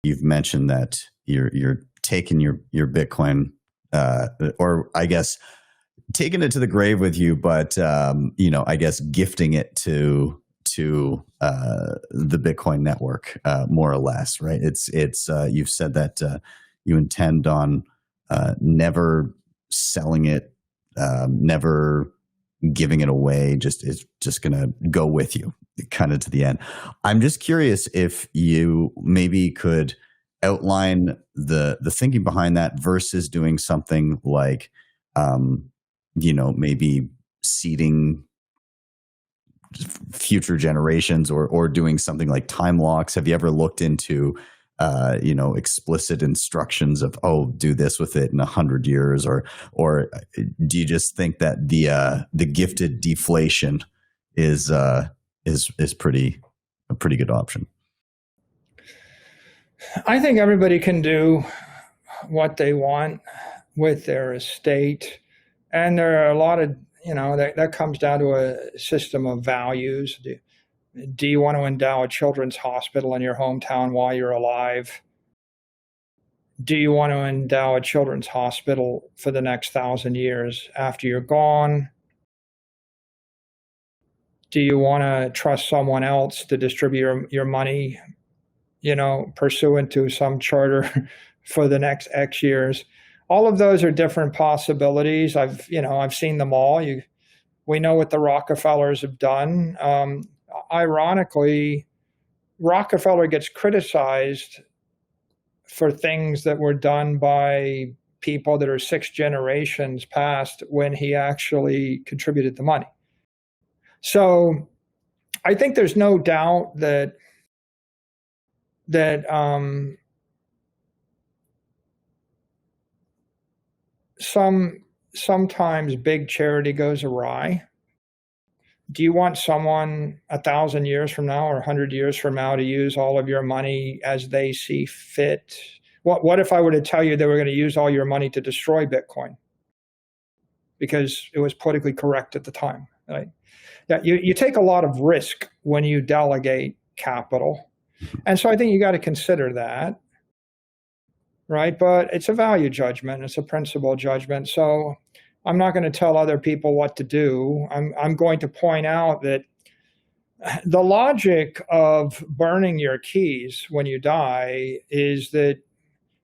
you've mentioned that you're taking your Bitcoin, or I guess taking it to the grave with you, but I guess gifting it to the Bitcoin network, more or less, right? It's you've said that you intend on never selling it, never giving it away. It's just going to go with you kind of to the end. I'm just curious if you maybe could outline the thinking behind that versus doing something like, maybe seeding future generations or doing something like time locks. Have you ever looked into explicit instructions of, do this with it in 100 years, or do you just think that the gifted deflation is a pretty good option? I think everybody can do what they want with their estate, and there are a lot of that comes down to a system of values. Do you want to endow a children's hospital in your hometown while you're alive? Do you want to endow a children's hospital for the next 1,000 years after you're gone? Do you want to trust someone else to distribute your money, pursuant to some charter for the next X years? All of those are different possibilities. I've seen them all. We know what the Rockefellers have done. Ironically, Rockefeller gets criticized for things that were done by people that are 6 generations past when he actually contributed the money. So I think there's no doubt that sometimes big charity goes awry. Do you want someone 1,000 years from now or 100 years from now to use all of your money as they see fit? What if I were to tell you they were going to use all your money to destroy Bitcoin because it was politically correct at the time, right? Yeah, you take a lot of risk when you delegate capital. And so I think you got to consider that, right? But it's a value judgment. It's a principle judgment. So I'm not going to tell other people what to do. I'm going to point out that the logic of burning your keys when you die is that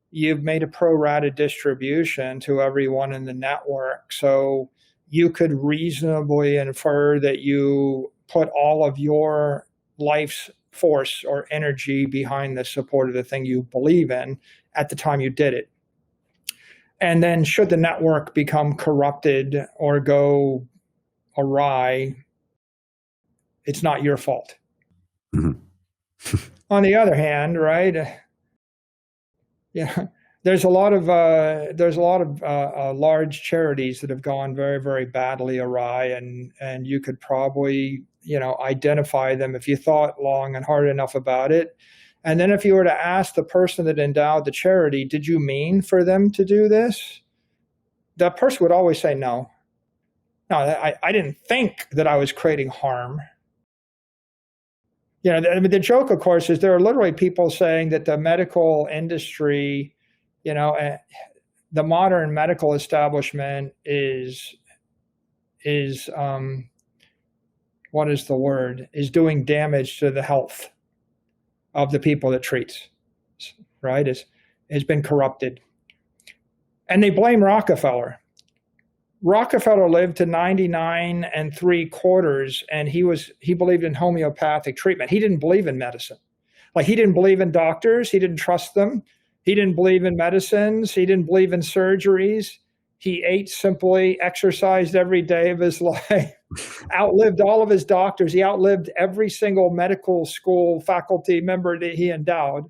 you've made a pro rata distribution to everyone in the network. So you could reasonably infer that you put all of your life's force or energy behind the support of the thing you believe in at the time you did it. And then should the network become corrupted or go awry, it's not your fault. Mm-hmm. On the other hand, right? There's a lot of large charities that have gone very, very badly awry, and you could probably identify them if you thought long and hard enough about it. And then if you were to ask the person that endowed the charity, did you mean for them to do this? That person would always say no. No, I didn't think that I was creating harm. The joke, of course, is there are literally people saying that the medical industry, the modern medical establishment is what is the word? Is doing damage to the health of the people it treats, right? Has been corrupted. And they blame Rockefeller. Rockefeller lived to 99 3/4, and he believed in homeopathic treatment. He didn't believe in medicine. Like, he didn't believe in doctors. He didn't trust them. He didn't believe in medicines. He didn't believe in surgeries. He ate simply, exercised every day of his life, outlived all of his doctors. He outlived every single medical school faculty member that he endowed.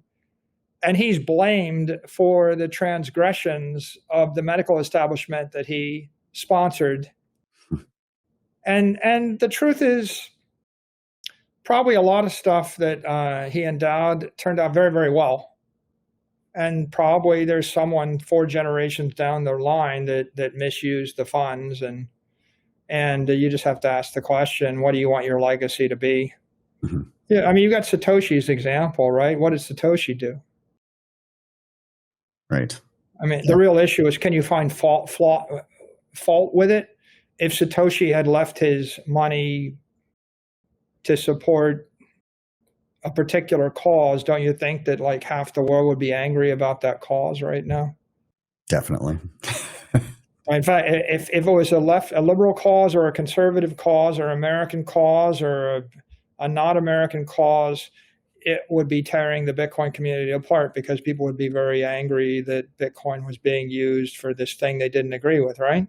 And he's blamed for the transgressions of the medical establishment that he sponsored. And the truth is, probably a lot of stuff that he endowed turned out very, very well. And probably there's someone 4 generations down the line that misused the funds. And you just have to ask the question, what do you want your legacy to be? Mm-hmm. Yeah, I mean, you got Satoshi's example, right? What did Satoshi do? Right. I mean, the real issue is, can you find fault with it? If Satoshi had left his money to support a particular cause, don't you think that like half the world would be angry about that cause right now? Definitely. In fact, if it was a liberal cause or a conservative cause or American cause or a not American cause, it would be tearing the Bitcoin community apart, because people would be very angry that Bitcoin was being used for this thing they didn't agree with, right?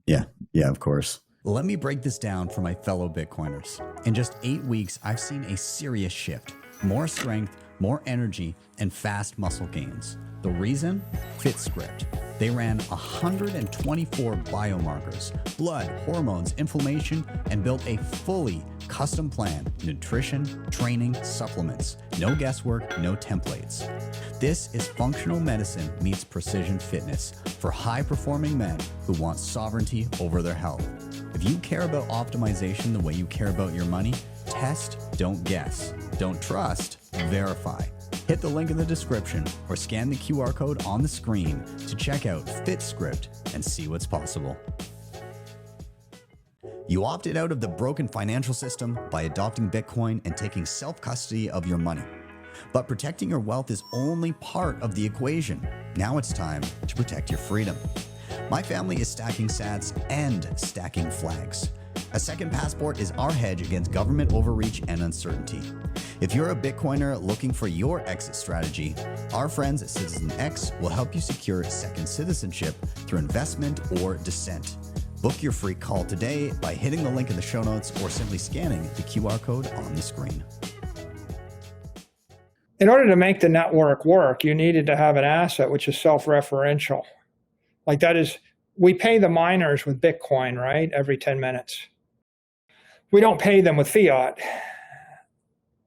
Yeah. Yeah, of course. Let me break this down for my fellow Bitcoiners. In just 8 weeks, I've seen a serious shift. More strength, more energy, and fast muscle gains. The reason? FITSCRIPT. They ran 124 biomarkers, blood, hormones, inflammation, and built a fully custom plan: nutrition, training, supplements. No guesswork, no templates. This is functional medicine meets precision fitness for high-performing men who want sovereignty over their health. If you care about optimization the way you care about your money, test, don't guess. Don't trust, verify. Hit the link in the description or scan the QR code on the screen to check out FITSCRIPT and see what's possible. You opted out of the broken financial system by adopting Bitcoin and taking self-custody of your money. But protecting your wealth is only part of the equation. Now it's time to protect your freedom. My family is stacking sats and stacking flags. A second passport is our hedge against government overreach and uncertainty. If you're a Bitcoiner looking for your exit strategy, our friends at Citizen X will help you secure second citizenship through investment or descent. Book your free call today by hitting the link in the show notes or simply scanning the QR code on the screen. In order to make the network work, you needed to have an asset which is self-referential. Like that is, we pay the miners with Bitcoin, right? Every 10 minutes. We don't pay them with fiat.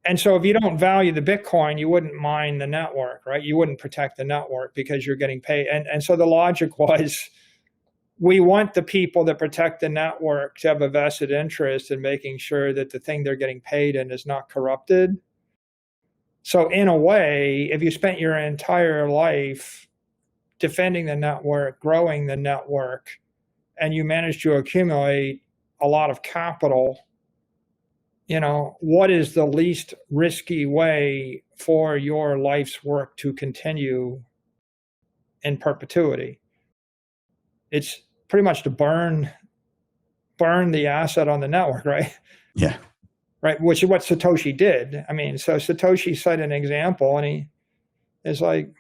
And so if you don't value the Bitcoin, you wouldn't mine the network, right? You wouldn't protect the network because you're getting paid. And so the logic was, we want the people that protect the network to have a vested interest in making sure that the thing they're getting paid in is not corrupted. So in a way, if you spent your entire life defending the network, growing the network, and you managed to accumulate a lot of capital, you know, what is the least risky way for your life's work to continue in perpetuity? It's pretty much to burn the asset on the network, right? Yeah. Right, which is what Satoshi did. I mean, so Satoshi set an example, and he is like,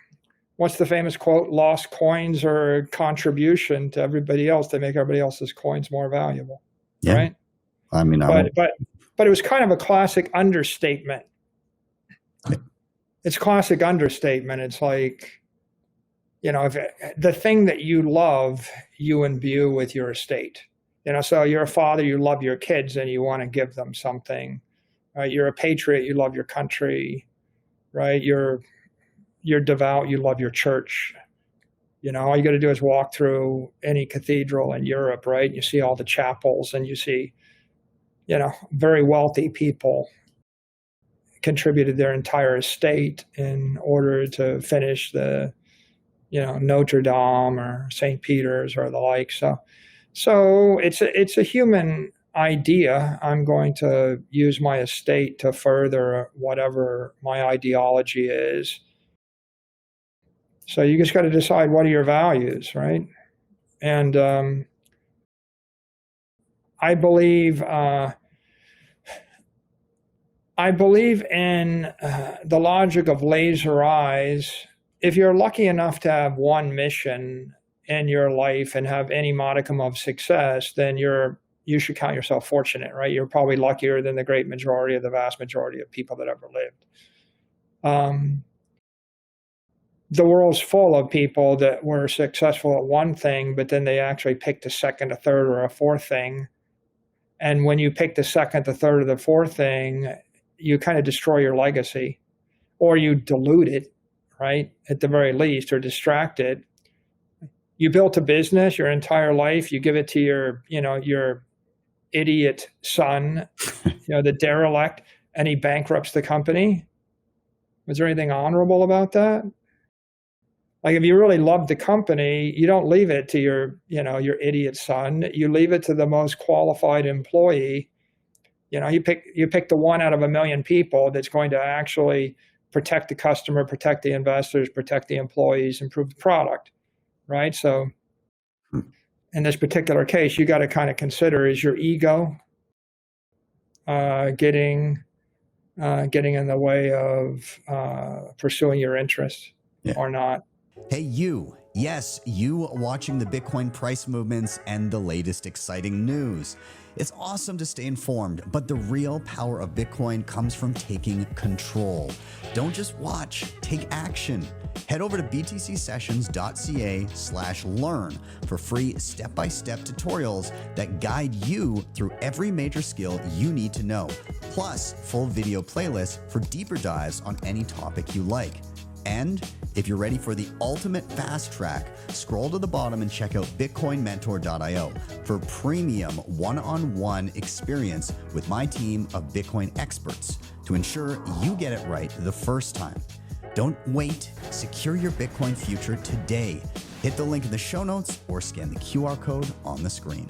what's the famous quote? Lost coins are a contribution to everybody else. They make everybody else's coins more valuable. Yeah. Right? I mean, but it was kind of a classic understatement. It's classic understatement. It's like, you know, if the thing that you love, you imbue with your estate. You know, so you're a father, you love your kids and you want to give them something, right? You're a patriot, you love your country, right? You're devout, you love your church. You know, all you got to do is walk through any cathedral in Europe, right? You see all the chapels and you see, you know, very wealthy people contributed their entire estate in order to finish the, you know, Notre Dame or St. Peter's or the like. So it's a human idea. I'm going to use my estate to further whatever my ideology is. So you just got to decide, what are your values, right? And I believe in the logic of laser eyes. If you're lucky enough to have one mission in your life and have any modicum of success, then you should count yourself fortunate, right? You're probably luckier than the great majority of the vast majority of people that ever lived. The world's full of people that were successful at one thing, but then they actually picked a second, a third, or a fourth thing. And when you pick the second, the third, or the fourth thing, you kind of destroy your legacy, or you dilute it, right? At the very least, or distract it. You built a business your entire life. You give it to your idiot son, the derelict, and he bankrupts the company. Was there anything honorable about that? Like if you really love the company, you don't leave it to your idiot son. You leave it to the most qualified employee. You pick the one out of a million people that's going to actually protect the customer, protect the investors, protect the employees, improve the product, right? So in this particular case, you got to kind of consider, is your ego getting in the way of pursuing your interests or not? Hey, you. Yes, you watching the Bitcoin price movements and the latest exciting news. It's awesome to stay informed, but the real power of Bitcoin comes from taking control. Don't just watch, take action. Head over to btcsessions.ca/learn for free step-by-step tutorials that guide you through every major skill you need to know, plus full video playlists for deeper dives on any topic you like. And if you're ready for the ultimate fast track, scroll to the bottom and check out bitcoinmentor.io for premium one-on-one experience with my team of Bitcoin experts to ensure you get it right the first time. Don't wait. Secure your Bitcoin future today. Hit the link in the show notes or scan the QR code on the screen.